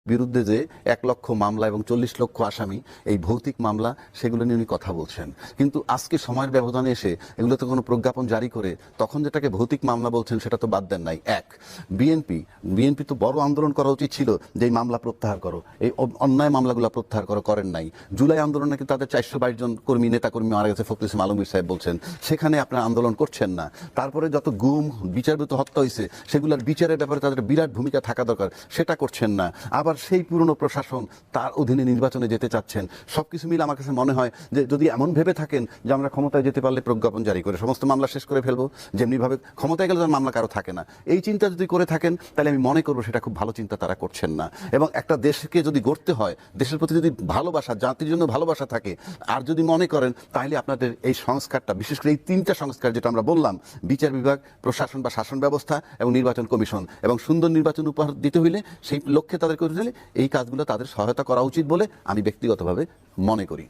বিরুদ্ধে যে 1 লক্ষ মামলা এবং 40 লক্ষ আসামি, এই ভৌতিক মামলা, সেগুলো নিয়ে উনি কথা বলছেন। কিন্তু আজকে সময়ের ব্যবধানে এসে এগুলোতে কোনো প্রজ্ঞাপন জারি করে তখন যেটাকে ভৌতিক মামলা বলছেন সেটা তো বাদ দেন নাই। এক, বিএনপি তো বড় আন্দোলন করা উচিত ছিল যে এই মামলা প্রত্যাহার করো, এই অন্যায় মামলাগুলো প্রত্যাহার করো, করেন নাই। জুলাই আন্দোলনে কিন্তু তাদের 422 জন নেতাকর্মী মারা গেছে, ফখরুল ইসলাম আলমগীর সাহেব বলছেন, সেখানে আপনারা আন্দোলন করছেন না। তারপরে যত গুম বিচারবিত হত্যা হয়েছে সেগুলোর বিচারের ব্যাপারে তাদের বিরাট ভূমিকা থাকা দরকার, সেটা করছেন না। আবার সেই পুরনো প্রশাসন, তার অধীনে নির্বাচনে যেতে চাচ্ছেন। সবকিছু মিলে আমার কাছে মনে হয় যে যদি এমন ভেবে থাকেন যে আমরা ক্ষমতায় যেতে পারলে প্রজ্ঞাপন জারি করে সমস্ত মামলা শেষ করে ফেলবো, যেমনিভাবে ক্ষমতায় গেলে তার মামলা কারো থাকে না, এই চিন্তা যদি করে থাকেন তাহলে আমি মনে করবো সেটা খুব ভালো চিন্তা তারা করছেন না। এবং একটা দেশকে যদি গড়তে হয়, দেশের প্রতি যদি ভালোবাসা, জাতির জন্য ভালোবাসা থাকে, আর যদি মনে করেন তাহলে আপনাদের এই সংস্কারটা, বিশেষ করে এই 3টা সংস্কার যেটা আমরা বললাম, বিচার বিভাগ, প্রশাসন বা শাসন ব্যবস্থা এবং নির্বাচন কমিশন, এবং সুন্দর নির্বাচন উপহার দিতে হইলে, সেই লক্ষ্যে তাদের করতে হলে এই কাজগুলো তাদের সহায়তা করা উচিত বলে আমি ব্যক্তিগতভাবে মনে করি।